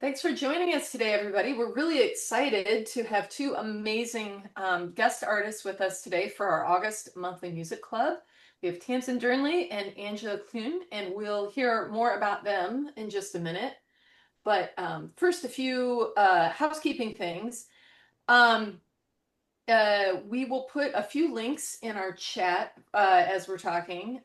Thanks for joining us today, everybody. We're really excited to have two amazing guest artists with us today for our August monthly music club. We have Tamsin Dernley and Angela Clune, and we'll hear more about them in just a minute. But first, a few housekeeping things. Um, we will put a few links in our chat as we're talking.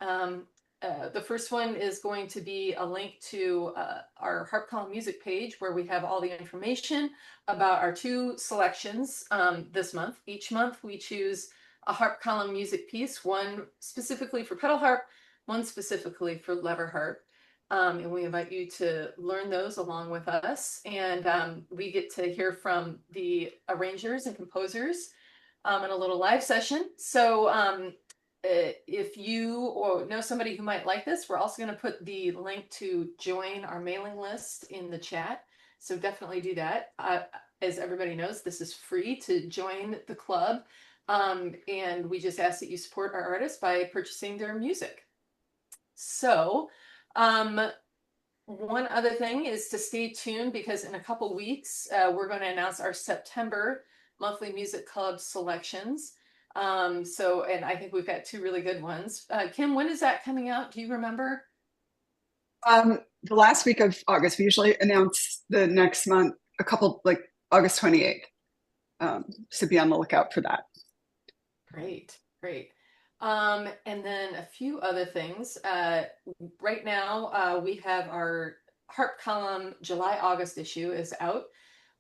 The first one is going to be a link to our Harp Column music page where we have all the information about our two selections this month. Each month we choose a Harp Column music piece, one specifically for pedal harp, one specifically for lever harp. And we invite you to learn those along with us. And we get to hear from the arrangers and composers in a little live session. So if you or know somebody who might like this, we're also going to put the link to join our mailing list in the chat. So definitely do that. As everybody knows, this is free to join the club. And we just ask that you support our artists by purchasing their music. So one other thing is to stay tuned because in a couple weeks, we're going to announce our September monthly music club selections. And I think we've got two really good ones. Kim, when is that coming out? Do you remember? The last week of August, we usually announce the next month, a couple like August 28th. So be on the lookout for that. Great, great. And then a few other things. Right now, we have our Harp Column July-August issue is out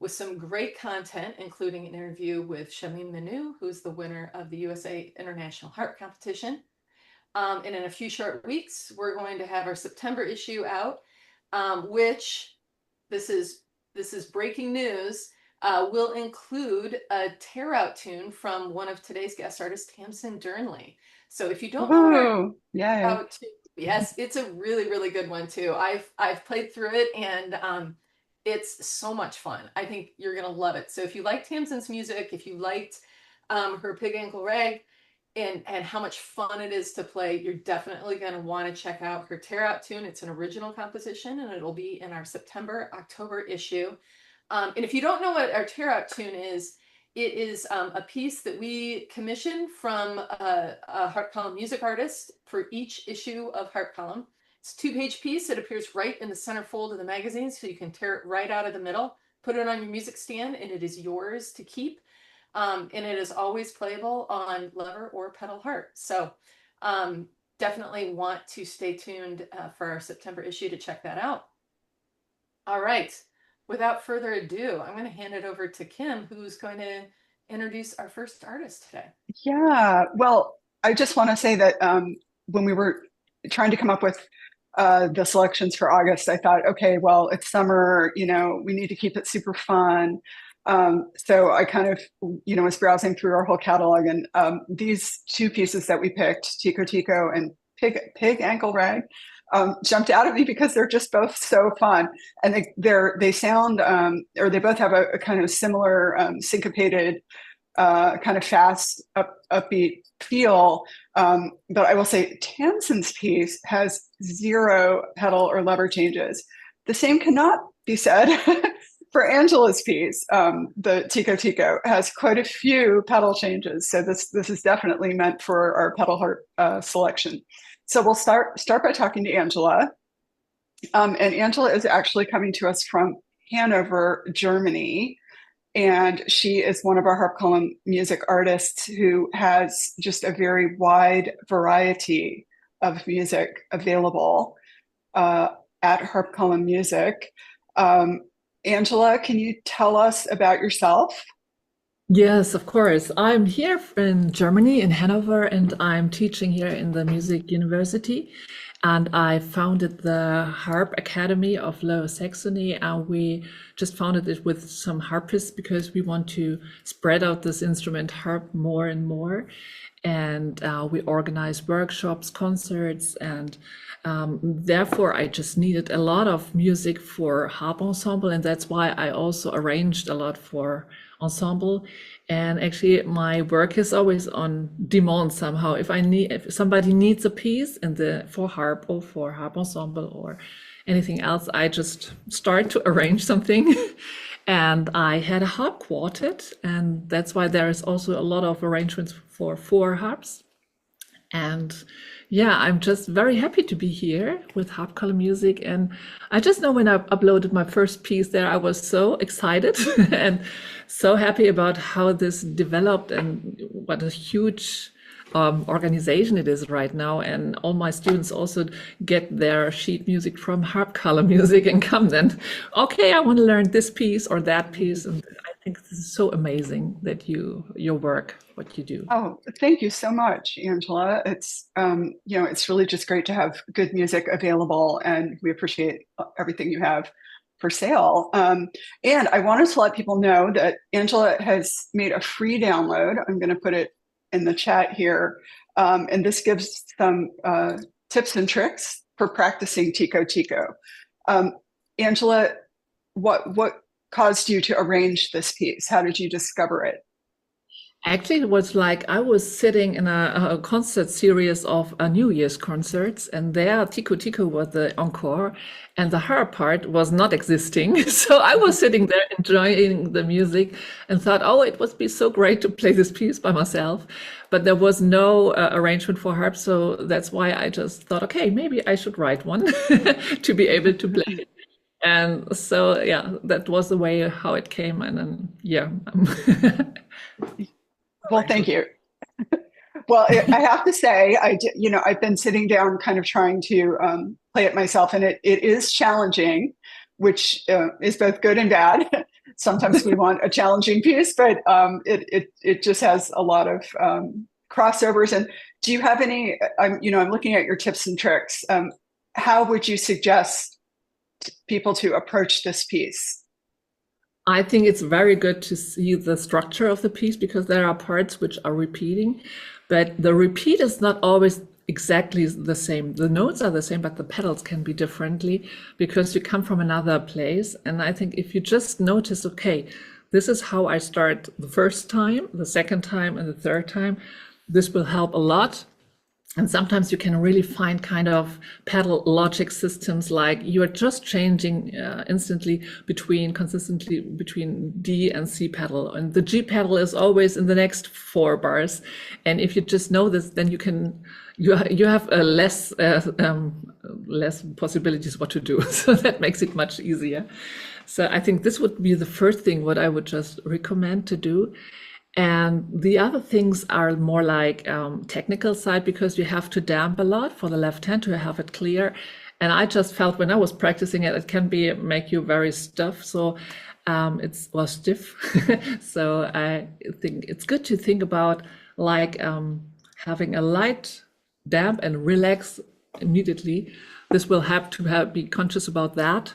with some great content, including an interview with Shamim Manu, who's the winner of the USA International Harp Competition. And in a few short weeks, we're going to have our September issue out, which this is breaking news. Will include a tear out tune from one of today's guest artists, Tamsin Dernley. So if you don't know what our Oh, yay. out tune, yes, it's a really, really good one too. I've played through it and it's so much fun. I think you're gonna love it. So if you like Tamsin's music, if you liked her Pig Ankle Rag and how much fun it is to play, you're definitely gonna want to check out her tear out tune. It's an original composition and it'll be in our September, October issue. And if you don't know what our tear out tune is, it is a piece that we commission from a Harp Column music artist for each issue of Harp Column. It's a two-page piece. It appears right in the center fold of the magazine, so you can tear it right out of the middle, put it on your music stand, and it is yours to keep. And it is always playable on lever or pedal harp. So definitely want to stay tuned for our September issue to check that out. All right. Without further ado, I'm going to hand it over to Kim, who's going to introduce our first artist today. Yeah. Well, I just want to say that when we were trying to come up with the selections for August, I thought, okay, well, it's summer, we need to keep it super fun. So I kind of, was browsing through our whole catalog and these two pieces that we picked, Tico Tico and Pig Ankle Rag, jumped out at me because they're just both so fun, and they sound or they both have a kind of similar syncopated, kind of fast, upbeat feel. But I will say Tamsin's piece has zero pedal or lever changes. The same cannot be said for Angela's piece. The Tico Tico has quite a few pedal changes, so this is definitely meant for our pedal harp selection. So we'll start by talking to Angela. And Angela is actually coming to us from Hanover, Germany. And she is one of our Harp Column music artists who has just a very wide variety of music available at Harp Column Music. Angela, can you tell us about yourself? Yes, of course. I'm here in Germany, in Hanover, and I'm teaching here in the Music University. And I founded the Harp Academy of Lower Saxony, and we just founded it with some harpists because we want to spread out this instrument harp more and more. And we organize workshops, concerts, and therefore I just needed a lot of music for harp ensemble, and that's why I also arranged a lot for ensemble. And actually my work is always on demand somehow. If somebody needs a piece for harp or for harp ensemble or anything else. I just start to arrange something. And I had a harp quartet, and that's why there is also a lot of arrangements for four harps. And yeah, I'm just very happy to be here with Harp Color Music. And I just know when I uploaded my first piece there, I was so excited and so happy about how this developed and what a huge organization it is right now. And all my students also get their sheet music from Harp Color Music and come then, okay, I want to learn this piece or that piece. And I think this is so amazing that your work, what you do. Oh, thank you so much, Angela. It's it's really just great to have good music available, and we appreciate everything you have for sale. And I wanted to let people know that Angela has made a free download. I'm going to put it in the chat here, and this gives some tips and tricks for practicing Tico Tico. Angela, what caused you to arrange this piece? How did you discover it? Actually, it was like I was sitting in a concert series of New Year's concerts, and there Tico Tico was the encore, and the harp part was not existing. So I was sitting there enjoying the music and thought, oh, it would be so great to play this piece by myself. But there was no arrangement for harp, so that's why I just thought, okay, maybe I should write one to be able to play it. And so, yeah, that was the way how it came. And then, yeah. Well, thank you. Well, I have to say, I've been sitting down kind of trying to play it myself, and it is challenging, which is both good and bad. Sometimes we want a challenging piece, but it just has a lot of crossovers. And do you have any, I'm looking at your tips and tricks. How would you suggest people to approach this piece? I think it's very good to see the structure of the piece because there are parts which are repeating, but the repeat is not always exactly the same. The notes are the same, but the pedals can be differently because you come from another place. And I think if you just notice, okay, this is how I start the first time, the second time, and the third time, this will help a lot. And sometimes you can really find kind of pedal logic systems, like you're just changing consistently between D and C pedal. And the G pedal is always in the next 4 bars. And if you just know this, then you have less possibilities what to do. So that makes it much easier. So I think this would be the first thing what I would just recommend to do. And the other things are more like technical side, because you have to damp a lot for the left hand to have it clear. And I just felt when I was practicing it, it can make you very stiff. So stiff. So I think it's good to think about like having a light damp and relax immediately. This will have to be conscious about that.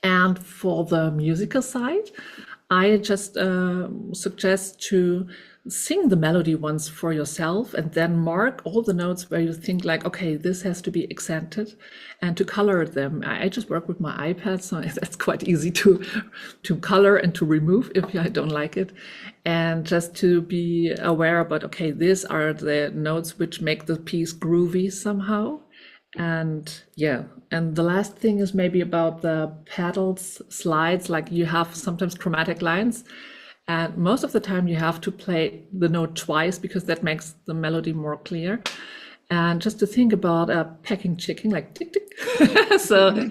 And for the musical side, I just suggest to sing the melody once for yourself and then mark all the notes where you think like, okay, this has to be accented, and to color them. I just work with my iPad, so that's quite easy to color and to remove if I don't like it. And just to be aware about, okay, these are the notes which make the piece groovy somehow. And yeah, and the last thing is maybe about the pedals slides, like you have sometimes chromatic lines, and most of the time you have to play the note twice because that makes the melody more clear. And just to think about a pecking chicken, like tick tick. So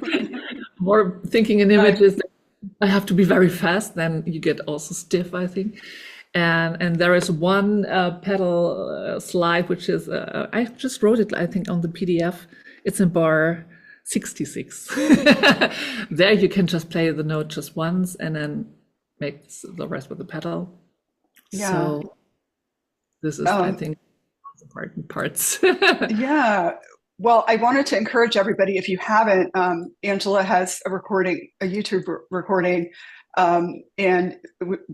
more thinking in images that I have to be very fast, then you get also stiff, I think. And there is one pedal slide which is I just wrote it, I think, on the PDF. It's in bar 66. There you can just play the note just once and then make the rest with the pedal. Yeah. So this is, I think, the important parts. Yeah. Well, I wanted to encourage everybody, if you haven't, Angela has a YouTube recording. And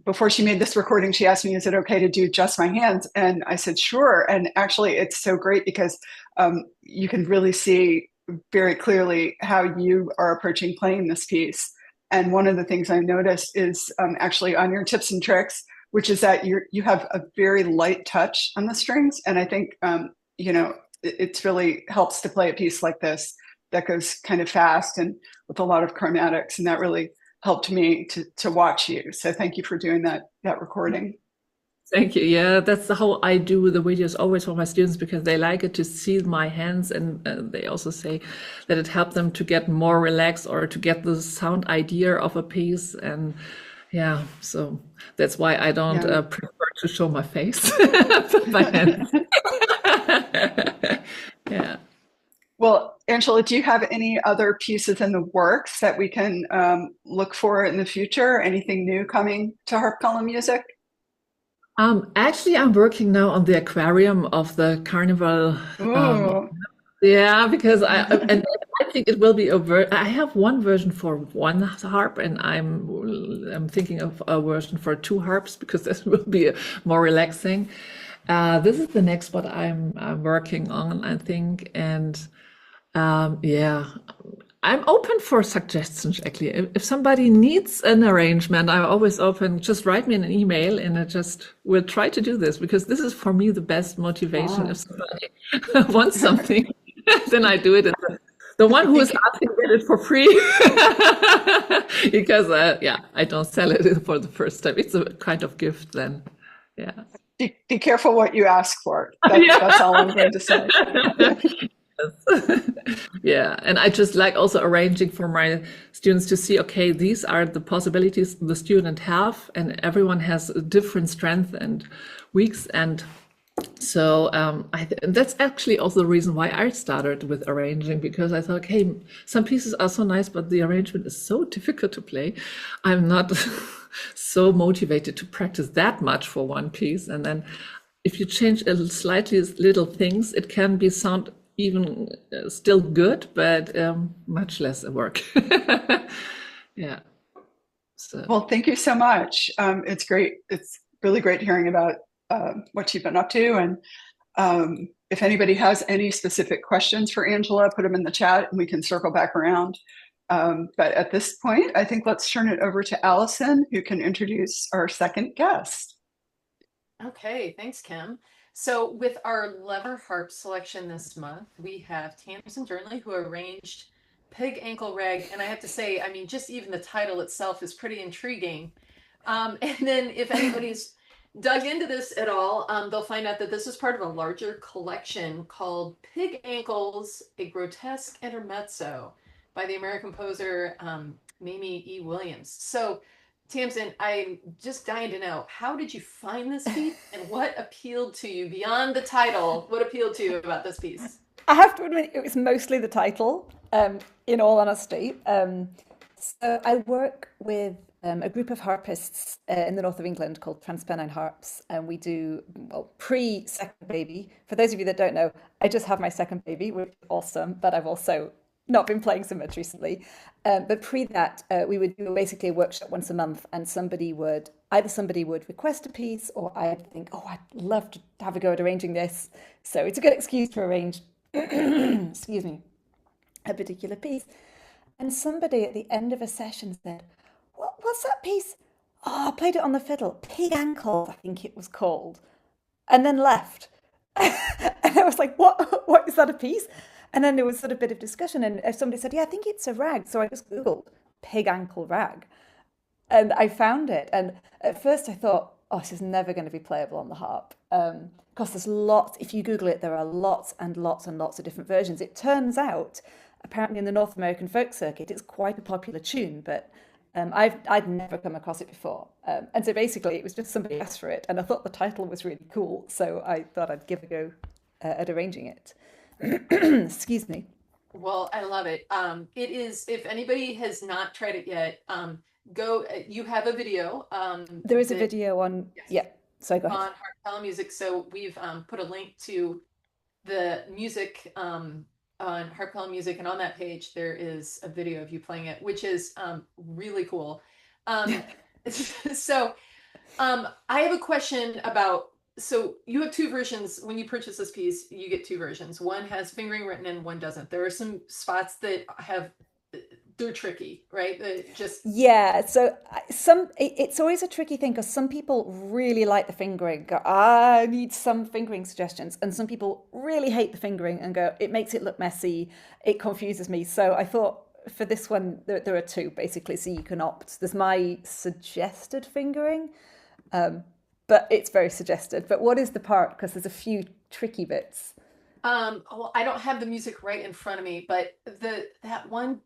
before she made this recording, she asked me, is it okay to do just my hands? And I said, sure. And actually, it's so great because you can really see very clearly how you are approaching playing this piece. And one of the things I noticed is actually on your tips and tricks, which is that you have a very light touch on the strings. And I think, it really helps to play a piece like this that goes kind of fast and with a lot of chromatics, and that really helped me to watch you. So thank you for doing that recording. Thank you. Yeah, that's how I do the videos always for my students because they like it to see my hands, and they also say that it helped them to get more relaxed or to get the sound idea of a piece. And yeah, so that's why I don't Yeah. prefer to show my face, my hands. Yeah. Well, Angela, do you have any other pieces in the works that we can look for in the future? Anything new coming to Harp Column Music? Actually, I'm working now on the aquarium of the carnival. Um, Ooh. yeah, because and I think it will be a I have one version for one harp, and I'm thinking of a version for two harps because this will be more relaxing. This is the next what I'm working on, I think, and yeah, I'm open for suggestions actually. If somebody needs an arrangement, I'm always open. Just write me an email and I just will try to do this because this is for me the best motivation. Oh. If somebody wants something, then I do it. And the one who is asking get it for free because yeah, I don't sell it for the first time. It's a kind of gift then. Yeah. Be careful what you ask for. Yeah. That's all I'm going to say. Yeah, and I just like also arranging for my students to see, okay, these are the possibilities the student have, and everyone has a different strength and weaks, and so that's actually also the reason why I started with arranging because I thought, okay, some pieces are so nice, but the arrangement is so difficult to play. I'm not so motivated to practice that much for one piece, and then if you change a slightly little things, it can be sound even still good, but much less work. Yeah. So. Well, thank you so much. It's great. It's really great hearing about what you've been up to. And if anybody has any specific questions for Angela, put them in the chat and we can circle back around. But at this point, I think let's turn it over to Allison, who can introduce our second guest. Okay, thanks, Kim. So with our lever harp selection this month, we have Tamsin Jernley, who arranged Pig Ankle Rag. And I have to say, I mean, just even the title itself is pretty intriguing. And then if anybody's dug into this at all, they'll find out that this is part of a larger collection called Pig Ankles, a Grotesque Intermezzo by the American composer Mamie E. Williams. So Tamsin, I'm just dying to know, how did you find this piece and what appealed to you beyond the title? What appealed to you about this piece? I have to admit, it was mostly the title, in all honesty. So I work with a group of harpists in the north of England called Transpennine Harps, and we do, well, pre-second baby. For those of you that don't know, I just had my second baby, which is awesome, but I've also not been playing so much recently. But pre that, we would do basically a workshop once a month, and somebody would request a piece, or I'd think, oh, I'd love to have a go at arranging this. So it's a good excuse to arrange, excuse me, a particular piece. And somebody at the end of a session said, what's that piece? Oh, I played it on the fiddle. Pig Ankle, I think it was called. And then left. And I was like, what is that a piece? And then there was sort of a bit of discussion, and somebody said, yeah, I think it's a rag. So I just Googled Pig Ankle Rag, and I found it. And at first I thought, oh, this is never going to be playable on the harp. Because there's lots, if you Google it, there are lots and lots and lots of different versions. It turns out, apparently in the North American folk circuit, it's quite a popular tune, but I'd never come across it before. And so basically it was just somebody asked for it, and I thought the title was really cool. So I thought I'd give a go at arranging it. Excuse me. Well, I love it. It is, if anybody has not tried it yet, go, you have a video. There is a video on, yes, yeah, so go ahead. on Harp Music. So we've put a link to the music on Harp Music, and on that page there is a video of you playing it, which is really cool. So I have a question about, so you have two versions. When you purchase this piece, you get two versions. One has fingering written and one doesn't. There are some spots that have they're tricky, right? Just Yeah, so it's always a tricky thing because some people really like the fingering, go, I need some fingering suggestions, and some people really hate the fingering and go, it makes it look messy, it confuses me. So I thought for this one there are two basically, so you can opt. There's my suggested fingering, but it's very suggested. But what is the part? Because there's a few tricky bits. well, I don't have the music right in front of me, but that one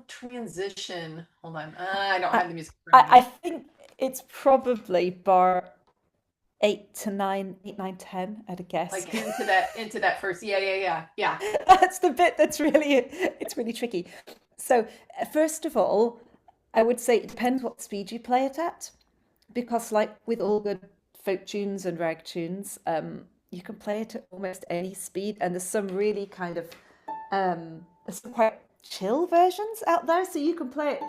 transition. Hold on, I don't I, have the music in front of I me. think it's probably bar 8 to 9, 8, 9, 10 at a guess. Like into that first, yeah, yeah, yeah, yeah. That's the bit that's really tricky. So, first of all, I would say it depends what speed you play it at, because like with all good folk tunes and rag tunes, you can play it at almost any speed, and there's some really kind of there's some quite chill versions out there, so you can play it,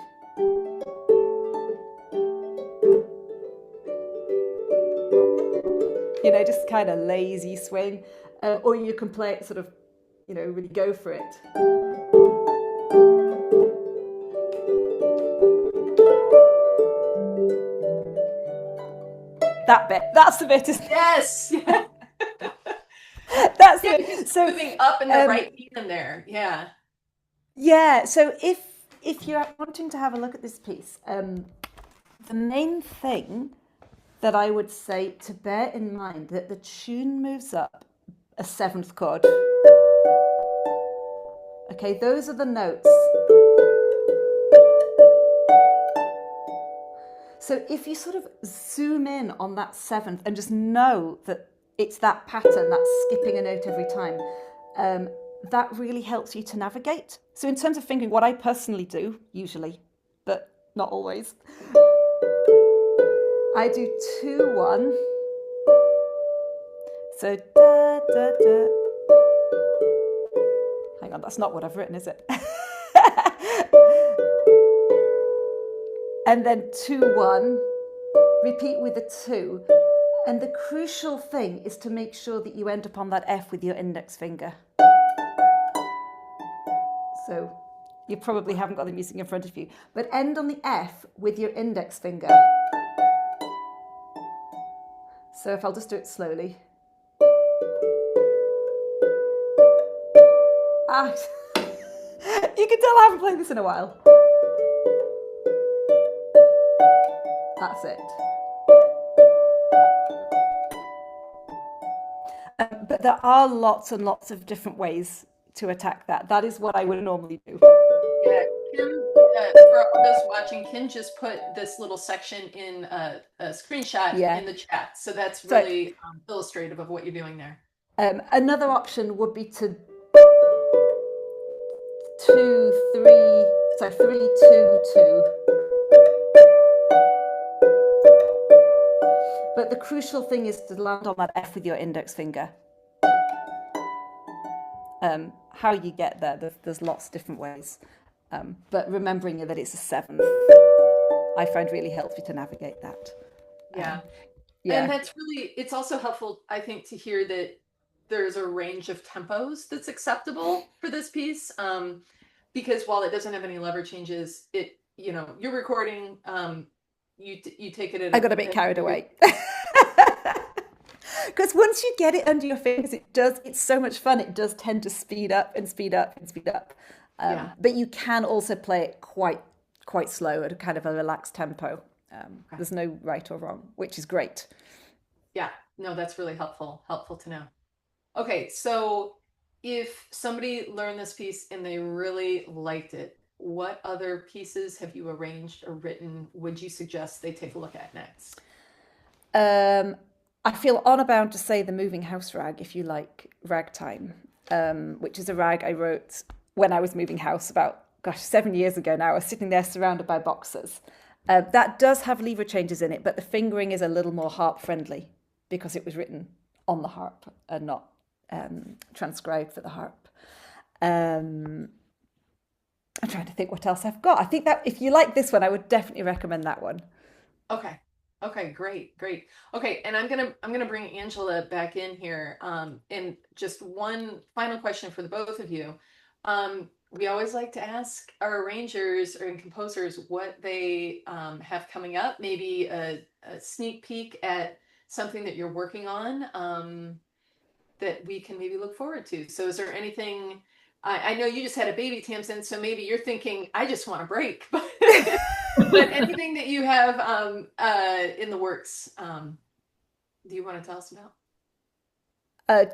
just kind of lazy swing, or you can play it sort of, really go for it. That bit, that's the bit, isn't it? Yes, yeah, That's the yeah, bit. because So, moving up in the um, right hand there, yeah. yeah. So if you're wanting to have a look at this piece, the main thing that I would say to bear in mind that the tune moves up a seventh chord. Okay, those are the notes. So if you sort of zoom in on that seventh and just know that it's that pattern, that's skipping a note every time, that really helps you to navigate. So in terms of fingering, what I personally do, usually, but not always, I do 2-1. So da da da. Hang on, that's not what I've written, is it? And then 2-1. Repeat with a 2. And the crucial thing is to make sure that you end up on that F with your index finger. So you probably haven't got the music in front of you, but end on the F with your index finger. So if I'll just do it slowly. Ah, you can tell I haven't played this in a while. That's it. But there are lots and lots of different ways to attack that. That is what I would normally do. Yeah, Kim, for those watching, Kim just put this little section in a screenshot Yeah. in the chat. So that's So really illustrative of what you're doing there. another option would be to 3, 2, 2. But the crucial thing is to land on that F with your index finger. How you get there, there's lots of different ways. But remembering that it's a seventh, I find really helps you to navigate that. Yeah. Yeah. And it's also helpful, I think, to hear that there's a range of tempos that's acceptable for this piece. Because while it doesn't have any lever changes, you're recording, you take it I got a bit carried away. Because once you get it under your fingers, it's so much fun. It does tend to speed up and speed up and speed up. Yeah. But you can also play it quite slow at a kind of a relaxed tempo. There's no right or wrong, which is great. Yeah, no, that's really helpful to know. Okay, so if somebody learned this piece and they really liked it, what other pieces have you arranged or written would you suggest they take a look at next? I feel honor bound to say the Moving House Rag, if you like ragtime, which is a rag I wrote when I was moving house about, 7 years ago now. I was sitting there surrounded by boxes. That does have lever changes in it, but the fingering is a little more harp friendly because it was written on the harp and not transcribed for the harp. I'm trying to think what else I've got. I think that if you like this one, I would definitely recommend that one. Okay. Okay, great. Okay, and I'm gonna bring Angela back in here. And just one final question for the both of you. we always like to ask our arrangers and composers what they have coming up, maybe a sneak peek at something that you're working on that we can maybe look forward to. So is there anything, I know you just had a baby, Tamsin, so maybe you're thinking, I just want a break, but, but anything that you have in the works, do you want to tell us about? Uh,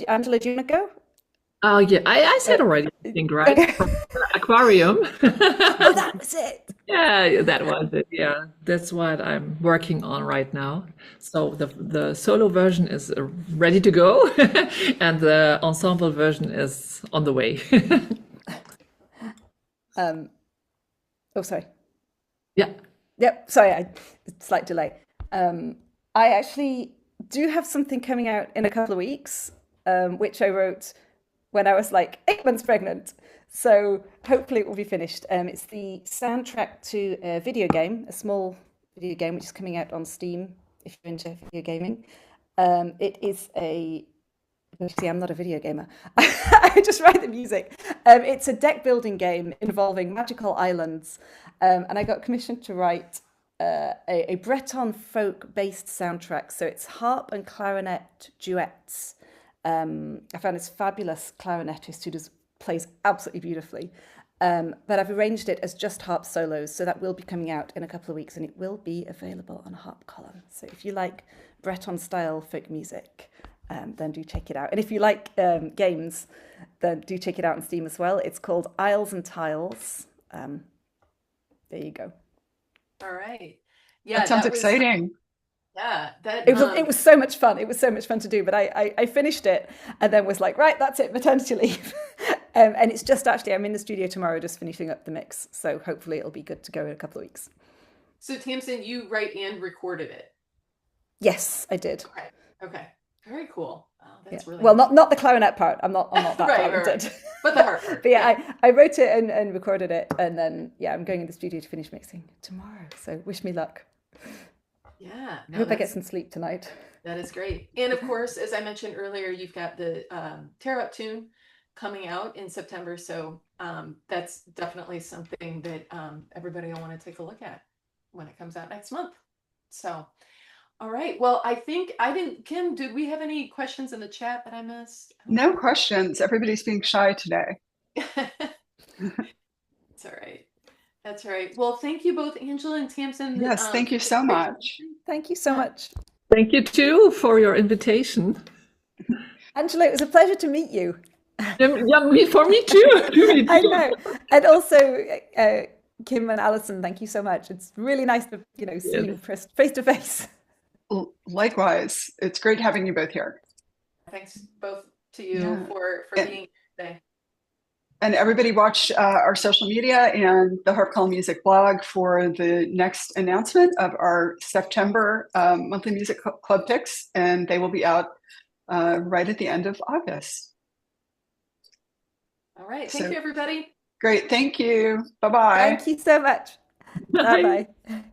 Angela, do you want to go? Oh yeah, I said already, I think, right? From the aquarium. Oh, that was it. Yeah, that was it. Yeah, that's what I'm working on right now. So the solo version is ready to go, and the ensemble version is on the way. Oh, sorry. Yeah. Yep, sorry, slight delay. I actually do have something coming out in a couple of weeks, which I wrote when I was like 8 months pregnant. So hopefully it will be finished. It's the soundtrack to a video game, a small video game, which is coming out on Steam if you're into video gaming. It is a See, I'm not a video gamer. I just write the music. It's a deck building game involving magical islands. And I got commissioned to write a Breton folk based soundtrack. So it's harp and clarinet duets. I found this fabulous clarinetist who plays absolutely beautifully. But I've arranged it as just harp solos. So that will be coming out in a couple of weeks and it will be available on Harp Column. So if you like Breton style folk music, then do check it out. And if you like games, then do check it out on Steam as well. It's called Isles and Tiles. There you go. All right. Yeah, That sounds exciting. Yeah, it was so much fun. It was so much fun to do. But I finished it and then was like, right, that's it, maternity leave. And it's just actually, I'm in the studio tomorrow just finishing up the mix. So hopefully it'll be good to go in a couple of weeks. So Tamsin, you write and recorded it. Yes, I did. Okay. Okay. Very cool. Oh, that's really well, not the clarinet part. I'm not that right, talented. right. But the harp part. But yeah, I wrote it and recorded it, and then I'm going in the studio to finish mixing tomorrow. So wish me luck. Yeah. I hope I get some sleep tonight. That is great. And of course, as I mentioned earlier, you've got the Tear Up tune coming out in September. So that's definitely something that everybody will want to take a look at when it comes out next month. So. All right. Well, I think Kim, did we have any questions in the chat that I missed? No questions. Everybody's being shy today. It's all right. That's all right. Well, thank you both, Angela and Tamsin. Yes, thank you so much. Thank you so much. Thank you too for your invitation. Angela, it was a pleasure to meet you. Yeah, for me too. I know. And also, Kim and Alison, thank you so much. It's really nice to see you face to face. Likewise, it's great having you both here. Thanks both to you for being here today. And everybody watch our social media and the Harp Call Music blog for the next announcement of our September monthly music club picks, and they will be out right at the end of August. All right. Thank you, everybody. Great. Thank you. Bye-bye. Thank you so much. Bye-bye.